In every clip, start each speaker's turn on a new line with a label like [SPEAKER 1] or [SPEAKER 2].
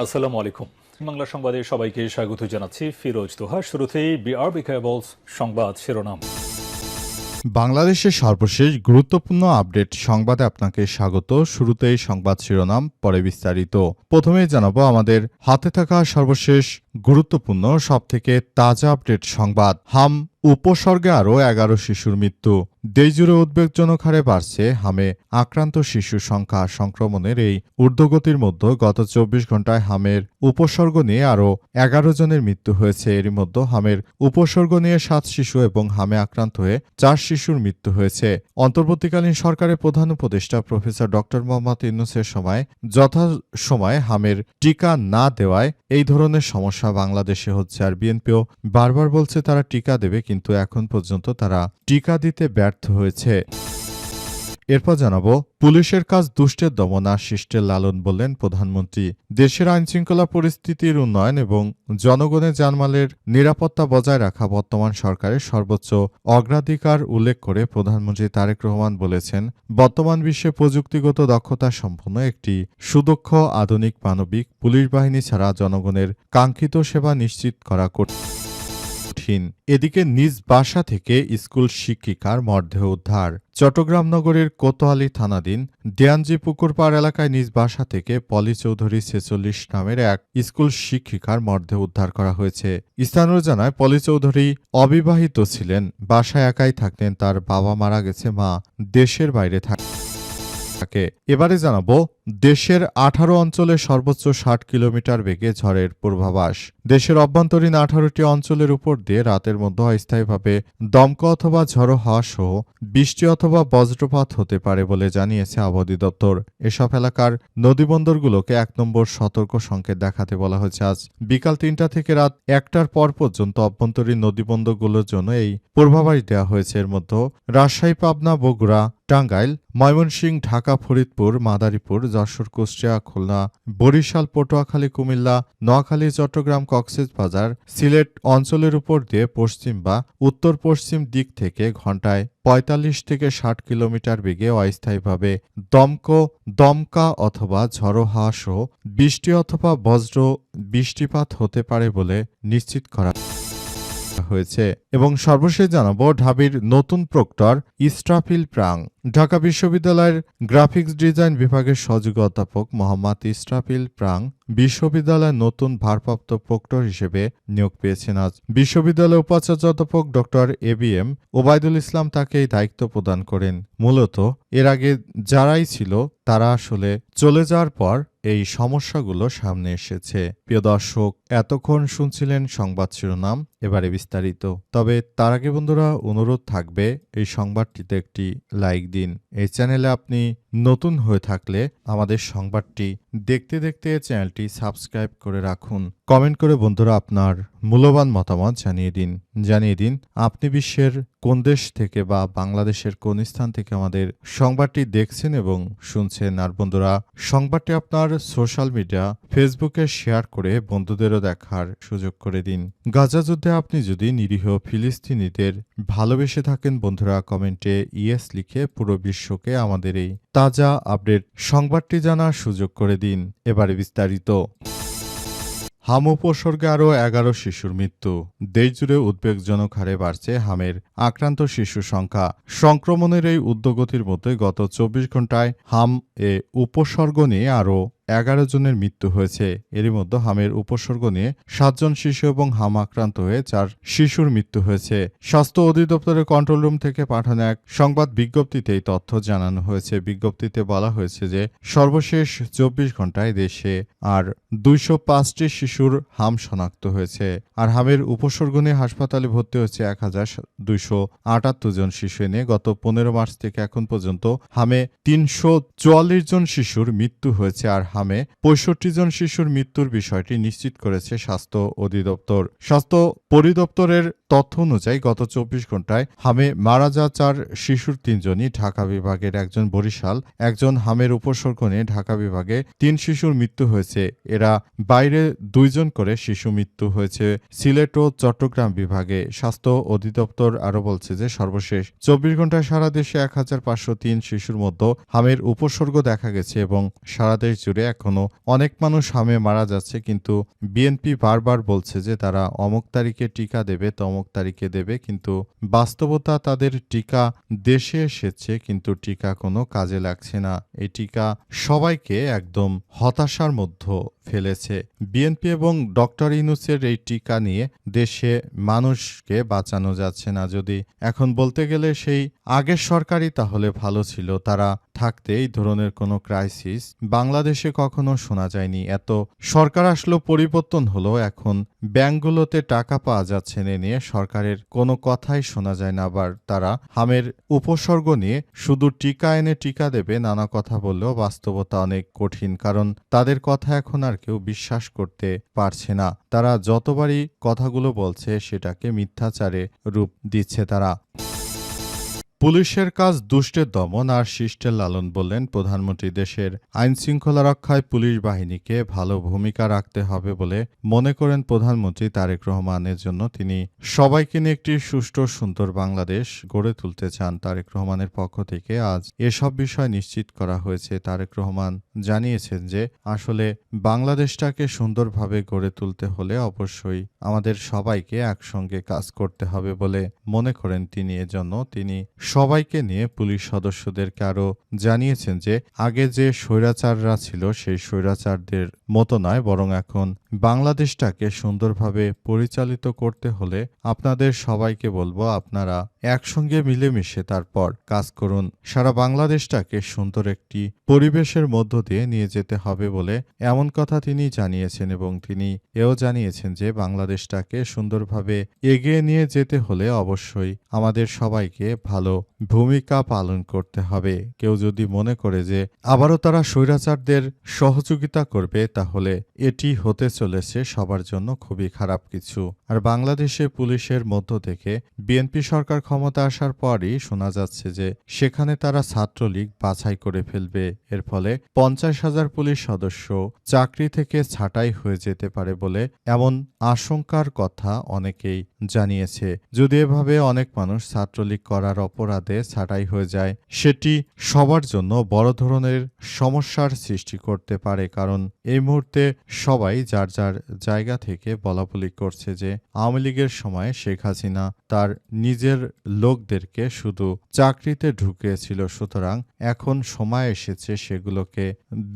[SPEAKER 1] আসসালামু আলাইকুম। বাংলা সংবাদে সবাইকে স্বাগত জানাচ্ছি ফিরোজ তোহা। শুরুতেই বিআরবি কেবলস সংবাদ শিরোনাম।
[SPEAKER 2] বাংলাদেশের সর্বশেষ গুরুত্বপূর্ণ আপডেট সংবাদে আপনাকে স্বাগত। শুরুতেই সংবাদ শিরোনাম, পরে বিস্তারিত। প্রথমেই জানাবো আমাদের হাতে থাকা সর্বশেষ গুরুত্বপূর্ণ সবথেকে তাজা আপডেট সংবাদ। উপসর্গে আরও 11 শিশুর মৃত্যু। দেশজুড়ে উদ্বেগজনক হারে বাড়ছে হামে আক্রান্ত শিশুর সংখ্যা। সংক্রমণের এই ঊর্ধ্বগতির মধ্যে গত 24 ঘন্টায় হামের উপসর্গ নিয়ে আরও 11 জনের মৃত্যু হয়েছে। এরই মধ্যে হামের উপসর্গ নিয়ে 7 শিশু এবং হামে আক্রান্ত হয়ে 4 শিশুর মৃত্যু হয়েছে। অন্তর্বর্তীকালীন সরকারের প্রধান উপদেষ্টা প্রফেসর ড. মোহাম্মদ ইউনূসের সময় যথাসময়ে হামের টিকা না দেওয়ায় এই ধরনের সমস্যা বাংলাদেশে হচ্ছে। আর বিএনপিও বারবার বলছে তারা টিকা দেবে, কিন্তু এখন পর্যন্ত তারা টিকা দিতে ব্যর্থ হয়েছে। এরপর জানাবো, পুলিশের কাজ দুষ্টের দমন আর শিষ্টের লালন, বললেন প্রধানমন্ত্রী। দেশের আইনশৃঙ্খলা পরিস্থিতির উন্নয়ন এবং জনগণের জানমালের নিরাপত্তা বজায় রাখা বর্তমান সরকারের সর্বোচ্চ অগ্রাধিকার উল্লেখ করে প্রধানমন্ত্রী তারেক রহমান বলেছেন, বর্তমান বিশ্বে প্রযুক্তিগত দক্ষতা সম্পন্ন একটি সুদক্ষ আধুনিক মানবিক পুলিশ বাহিনী ছাড়া জনগণের কাঙ্ক্ষিত সেবা নিশ্চিত করা কঠিন। এদিকে নিজ বাসা থেকে স্কুল শিক্ষিকার মরদেহ উদ্ধার। চট্টগ্রাম নগরের কোতোয়ালি থানাধীন দেয়ানজি পুকুরপাড় এলাকায় নিজ বাসা থেকে পলি চৌধুরী 46 নামের এক স্কুল শিক্ষিকার মরদেহ উদ্ধার করা হয়েছে। স্থানীয় জানায়, পলি চৌধুরী অবিবাহিত ছিলেন, বাসায় একাই থাকতেন। তার বাবা মারা গেছে, মা দেশের বাইরে থাকে। এবারে জানাবো, দেশের 18 অঞ্চলে সর্বোচ্চ 60 কিলোমিটার বেগে ঝড়ের পূর্বাভাস। দেশের অভ্যন্তরীণ 18টি অঞ্চলের উপর দিয়ে রাতের মধ্যে অস্থায়ীভাবে দমকা অথবা ঝড়ো হাওয়া সহ বৃষ্টি অথবা বজ্রপাত হতে পারে বলে জানিয়েছে আবহাওয়া অধিদপ্তর। এসব এলাকার নদীবন্দরগুলোকে 1 নম্বর সতর্ক সংকেত দেখাতে বলা হয়েছে। আজ বিকাল 3টা থেকে রাত 1টার পর পর্যন্ত অভ্যন্তরীণ নদীবন্দরগুলোর জন্য এই পূর্বাভাস দেওয়া হয়েছে। এর মধ্যে রাজশাহী, পাবনা, বগুড়া, টাঙ্গাইল, ময়মনসিংহ, ঢাকা, ফরিদপুর, মাদারীপুর, যশোর, কুষ্টিয়া, খুলনা, বরিশাল, পটুয়াখালী, কুমিল্লা, নোয়াখালী, চট্টগ্রাম, কক্সবাজার, সিলেট অঞ্চলের উপর দিয়ে পশ্চিম বা উত্তর পশ্চিম দিক থেকে ঘণ্টায় 45 থেকে 60 কিলোমিটার বেগে অস্থায়ীভাবে দমকা অথবা ঝড়ো হাওয়া সহ বৃষ্টি অথবা বজ্র বৃষ্টিপাত হতে পারে বলে নিশ্চিত করা হয়েছে। এবং সর্বশেষ জানাবো, ঢাবির নতুন প্রক্টর ইসরাফিল প্রাং। ঢাকা বিশ্ববিদ্যালয়ের গ্রাফিক্স ডিজাইন বিভাগের সহযোগী অধ্যাপক মোহাম্মদ ইসরাফিল প্রাং বিশ্ববিদ্যালয়ের নতুন ভারপ্রাপ্ত প্রক্টর হিসেবে নিয়োগ পেয়েছেন। আজ বিশ্ববিদ্যালয়ের উপাচার্য অধ্যাপক ড. এবিএম ওবায়দুল ইসলাম তাকে এই দায়িত্ব প্রদান করেন। মূলত এর আগে যারাই ছিল তারা আসলে চলে যাওয়ার পর এই সমস্যাগুলো সামনে এসেছে। প্রিয় দর্শক, এতক্ষণ শুনছিলেন সংবাদ শিরোনাম, এবারে বিস্তারিত। তবে তার আগে বন্ধুরা, অনুরোধ থাকবে এই সংবাদটিতে একটি লাইক দিন। এই চ্যানেলে আপনি নতুন হয়ে থাকলে আমাদের সংবাদটি দেখতে দেখতে চ্যানেলটি সাবস্ক্রাইব করে রাখুন। কমেন্ট করে বন্ধুরা আপনার মূল্যবান মতামত জানিয়ে দিন আপনি বিশ্বের কোন দেশ থেকে বা বাংলাদেশের কোন স্থান থেকে আমাদের সংবাদটি দেখছেন এবং শুনছেন। আর বন্ধুরা, সংবাদটি আপনার সোশ্যাল মিডিয়া ফেসবুকে শেয়ার করে বন্ধুদেরও দেখার সুযোগ করে দিন। গাজা যুদ্ধে আপনি যদি নিরীহ ফিলিস্তিনিদের ভালোবেসে থাকেন বন্ধুরা, কমেন্টে ইয়েস লিখে পুরো বিশ্বকে আমাদের এই তাজা আপডেট সংবাদটি জানার সুযোগ করে দিন। এবারে বিস্তারিত। হাম উপসর্গে আরও 11 শিশুর মৃত্যু। দেশজুড়ে উদ্বেগজনক হারে বাড়ছে হামের আক্রান্ত শিশুর সংখ্যা। সংক্রমণের এই ঊর্ধ্বগতির মধ্যে গত 24 ঘন্টায় হাম উপসর্গ নিয়ে আরও 11 জনের মৃত্যু হয়েছে। এরই মধ্যে হামের উপসর্গ নিয়ে 7 জন শিশু এবং হাম আক্রান্ত হয়ে 4 শিশুর মৃত্যু হয়েছে। স্বাস্থ্য অধিদপ্তরের কন্ট্রোল রুম থেকে পাঠানো এক সংবাদ বিজ্ঞপ্তিতে এই তথ্য জানানো হয়েছে। বিজ্ঞপ্তিতে বলা হয়েছে যে সর্বশেষ 24 ঘন্টায় দেশে আর 205টি শিশুর হাম শনাক্ত হয়েছে। আর হামের উপসর্গ নিয়ে হাসপাতালে ভর্তি হয়েছে 1278 জন শিশু। এনে গত 15 মার্চ থেকে এখন পর্যন্ত হামে 344 জন শিশুর মৃত্যু হয়েছে। আর হামে 65 জন শিশুর মৃত্যুর বিষয়টি নিশ্চিত করেছে স্বাস্থ্য অধিদপ্তর। স্বাস্থ্য পরিদপ্তরের তথ্য অনুযায়ী গত 24 ঘন্টায় হামে মারা যাওয়া 4 শিশুর 3 জনই ঢাকা বিভাগের, একজন বরিশাল, একজন হামের উপসর্গ নিয়ে ঢাকা বিভাগে 3 শিশুর মৃত্যু হয়েছে। এরা বাইরে 2 জন করে শিশু মৃত্যু হয়েছে সিলেট ও চট্টগ্রাম বিভাগে। স্বাস্থ্য অধিদপ্তর আরও বলছে যে সর্বশেষ 24 ঘন্টায় সারা দেশে 1503 শিশুর মধ্যে হামের উপসর্গ দেখা গেছে এবং সারা দেশ জুড়ে এখনো অনেক মানুষ হামে মারা যাচ্ছে, কিন্তু বিএনপি বারবার বলছে যে তারা অমুক তারিখে টিকা দেবে, তমুক তারিখে দেবে, কিন্তু বাস্তবতা তাদের টিকা দেশে এসেছে কিন্তু টিকা কোনো কাজে লাগছে না। এই টিকা সবাইকে একদম হতাশার মধ্যে ফেলেছে। বিএনপি এবং ডক্টর ইউনূসের এই টিকা নিয়ে দেশে মানুষকে বাঁচানো যাচ্ছে না। যদি এখন বলতে গেলে সেই আগের সরকারই তাহলে ভালো ছিল, তারা থাকতে এই ধরনের কোনো ক্রাইসিস বাংলাদেশে কখনো শোনা যায়নি। এত সরকার আসলো, পরিবর্তন হলো, এখন ব্যাংকগুলোতে টাকা পাওয়া যাচ্ছে না নিয়ে সরকারের কোনো কথাই শোনা যায় না। আবার তারা হামের উপসর্গ নিয়ে শুধু টিকা এনে টিকা দেবে নানা কথা বললেও বাস্তবতা অনেক কঠিন, কারণ তাদের কথা এখন আর কেউ বিশ্বাস করতে পারছে না। তারা যতবারই কথাগুলো বলছে সেটাকে মিথ্যাচারে রূপ দিচ্ছে তারা। পুলিশের কাজ দুষ্টের দমন আর শিষ্টের লালন, বললেন প্রধানমন্ত্রী। দেশের আইনশৃঙ্খলা রক্ষায় পুলিশ বাহিনীকে ভালো ভূমিকা রাখতে হবে বলে মনে করেন প্রধানমন্ত্রী তারেক রহমানের জন্য তিনি সবাইকে নিয়ে একটি সুষ্ঠু সুন্দর বাংলাদেশ গড়ে তুলতে চান। তারেক রহমানের পক্ষ থেকে আজ এসব বিষয় নিশ্চিত করা হয়েছে। তারেক রহমান জানিয়েছেন যে আসলে বাংলাদেশটাকে সুন্দরভাবে গড়ে তুলতে হলে অবশ্যই আমাদের সবাইকে একসঙ্গে কাজ করতে হবে বলে মনে করেন তিনি। এজন্য তিনি সবাইকে নিয়ে পুলিশ সদস্যদেরকে আরও জানিয়েছেন যে আগে যে স্বৈরাচাররা ছিল সেই স্বৈরাচারদের মতো নয়, বরং এখন বাংলাদেশটাকে সুন্দরভাবে পরিচালিত করতে হলে আপনাদের সবাইকে বলবো আপনারা একসঙ্গে মিলেমিশে তারপর কাজ করুন। সারা বাংলাদেশটাকে সুন্দর একটি পরিবেশের মধ্য দিয়ে নিয়ে যেতে হবে বলে এমন কথা তিনি জানিয়েছেন। এবং তিনি এও জানিয়েছেন যে বাংলাদেশটাকে সুন্দরভাবে এগিয়ে নিয়ে যেতে হলে অবশ্যই আমাদের সবাইকে ভালো ভূমিকা পালন করতে হবে। কেউ যদি মনে করে যে আবারও তারা স্বৈরাচারদের সহযোগিতা করবে, তাহলে এটি হতে চলেছে সবার জন্য খুবই খারাপ কিছু। আর বাংলাদেশে পুলিশের মধ্য থেকে বিএনপি সরকার ক্ষমতা আসার পরই শোনা যাচ্ছে যে সেখানে তারা ছাত্রলীগ বাছাই করে ফেলবে। এর ফলে 50,000 পুলিশ সদস্য চাকরি থেকে ছাঁটাই হয়ে যেতে পারে বলে এমন আশঙ্কার কথা অনেকেই জানিয়েছে। যদি এভাবে অনেক মানুষ ছাত্রলীগ করার অপরাধে ছাঁটাই হয়ে যায়, সেটি সবার জন্য বড় ধরনের সমস্যার সৃষ্টি করতে পারে। কারণ এই মুহূর্তে সবাই যার যার জায়গা থেকে বলাবলি করছে যে আওয়ামী লীগের সময় শেখ হাসিনা তার নিজের লোকদেরকে শুধু চাকরিতে ঢুকিয়েছিল, সুতরাং এখন সময় এসেছে সেগুলোকে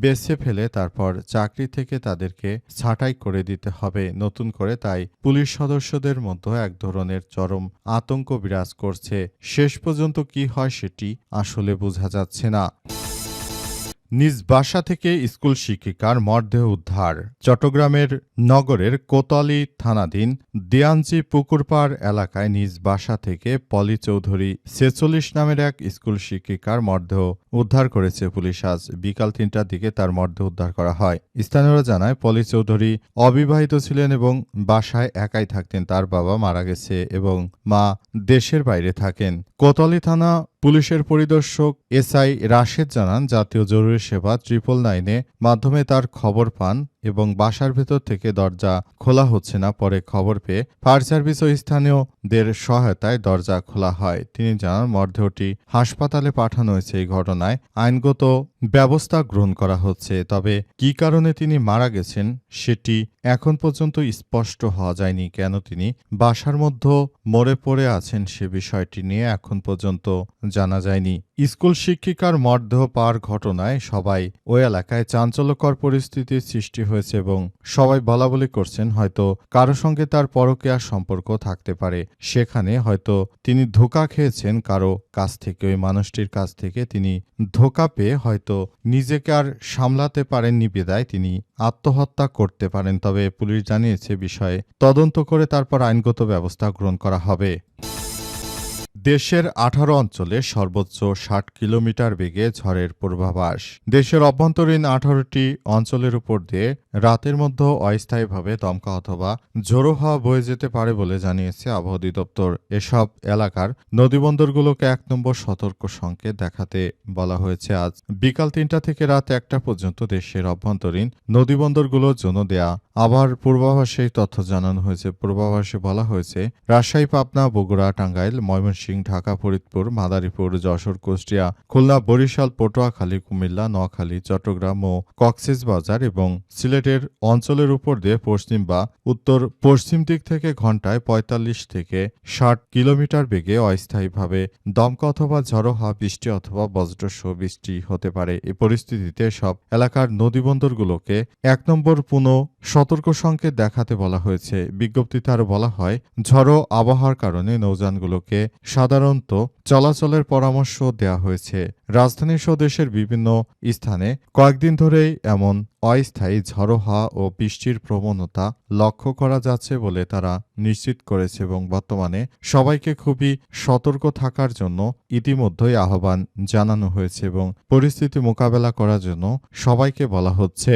[SPEAKER 2] বেছে ফেলে তারপর চাকরি থেকে তাদেরকে ছাঁটাই করে দিতে হবে নতুন করে। তাই পুলিশ সদস্যদের মধ্যে এক ধরনের চরম আতঙ্ক বিরাজ করছে। শেষ পর্যন্ত কি হয় সেটি আসলে বোঝা যাচ্ছে না। নিজ বাসা থেকে স্কুল শিক্ষিকার মরদেহ উদ্ধার। চট্টগ্রামের নগরের কোতোয়ালি থানাধীন দিয়াঞ্জি পুকুরপাড় এলাকায় নিজ বাসা থেকে পলি চৌধুরী 46 নামের এক স্কুল শিক্ষিকার মরদেহ উদ্ধার করেছে পুলিশ। আজ বিকাল 3টার দিকে তার মরদেহ উদ্ধার করা হয়। স্থানীয়রা জানায় পলি চৌধুরী অবিবাহিত ছিলেন এবং বাসায় একাই থাকতেন। তার বাবা মারা গেছে এবং মা দেশের বাইরে থাকেন। কোতোয়ালি থানা পুলিশের পরিদর্শক এসআই রাশেদ জানান, জাতীয় জরুরি সেবা 999 মাধ্যমে তার খবর পান এবং বাসার ভেতর থেকে দরজা খোলা হচ্ছে না। পরে খবর পেয়ে ফায়ার সার্ভিস ও স্থানীয়দের সহায়তায় দরজা খোলা হয়। তিনি জানান, মরদেহটি হাসপাতালে পাঠানো হয়েছে। এই ঘটনায় আইনগত ব্যবস্থা গ্রহণ করা হচ্ছে। তবে কী কারণে তিনি মারা গেছেন সেটি এখন পর্যন্ত স্পষ্ট হওয়া যায়নি। কেন তিনি বাসার মধ্যে মরে পড়ে আছেন সে বিষয়টি নিয়ে এখন পর্যন্ত জানা যায়নি। স্কুল শিক্ষিকার মরদেহ পাওয়ার ঘটনায় সবাই ওই এলাকায় চাঞ্চল্যকর পরিস্থিতির সৃষ্টি হয়েছে এবং সবাই বলাবলি করছেন হয়তো কারো সঙ্গে তার পরকীয়ার সম্পর্ক থাকতে পারে। সেখানে হয়তো তিনি ধোঁকা খেয়েছেন কারো কাছ থেকে, ওই মানুষটির কাছ থেকে তিনি ধোঁকা পেয়ে হয়তো নিজেকে আর সামলাতে পারেননি বিদায় তিনি আত্মহত্যা করতে পারেন। তবে পুলিশ জানিয়েছে বিষয়ে তদন্ত করে তারপর আইনগত ব্যবস্থা গ্রহণ করা হবে। দেশের 18 অঞ্চলে সর্বোচ্চ 60 কিলোমিটার বেগে ঝড়ের পূর্বাভাস। দেশের অভ্যন্তরীণ 18টি অঞ্চলের উপর দিয়ে রাতের মধ্যে অস্থায়ীভাবে দমকা অথবা ঝোড়ো হাওয়া বয়ে যেতে পারে বলে জানিয়েছে আবহাওয়া অধিদপ্তর। এসব এলাকার নদীবন্দরগুলোকে 1 নম্বর সতর্ক সংকেত দেখাতে বলা হয়েছে। আজ বিকাল 3টা থেকে রাত 1টা পর্যন্ত দেশের অভ্যন্তরীণ নদীবন্দরগুলোর জন্য দেয়া আবার পূর্বাভাসে এই তথ্য জানানো হয়েছে। পূর্বাভাসে বলা হয়েছে রাজশাহী, পাবনা, বগুড়া, টাঙ্গাইল, ময়মনসিংহ, ঢাকা, ফরিদপুর, মাদারীপুর, যশোর, কুষ্টিয়া, খুলনা, বরিশাল, পটুয়াখালী, কুমিল্লা, নোয়াখালী, চট্টগ্রাম ও কক্সবাজার এবং সিলেটের অঞ্চলের উপর দিয়ে পশ্চিম বা উত্তর পশ্চিম দিক থেকে ঘন্টায় ৪৫ থেকে ৬০ কিলোমিটার বেগে অস্থায়ীভাবে দমকা অথবা ঝড়ো হাওয়া, বৃষ্টি অথবা বজ্রসহ বৃষ্টি হতে পারে। এই পরিস্থিতিতে সব এলাকার নদীবন্দরগুলোকে ১ নম্বর পুনঃ সতর্ক সংকেত দেখাতে বলা হয়েছে। বিজ্ঞপ্তিতে আরও বলা হয়, ঝড়ো আবহাওয়ার কারণে নৌযানগুলোকে সাধারণত চলাচলের পরামর্শ দেওয়া হয়েছে। রাজধানী সহ দেশের বিভিন্ন স্থানে কয়েকদিন ধরেই এমন অস্থায়ী ঝড়ো হাওয়া ও বৃষ্টির প্রবণতা লক্ষ্য করা যাচ্ছে বলে তারা নিশ্চিত করেছে এবং বর্তমানে সবাইকে খুবই সতর্ক থাকার জন্য ইতিমধ্যেই আহ্বান জানানো হয়েছে এবং পরিস্থিতি মোকাবেলা করার জন্য সবাইকে বলা হচ্ছে।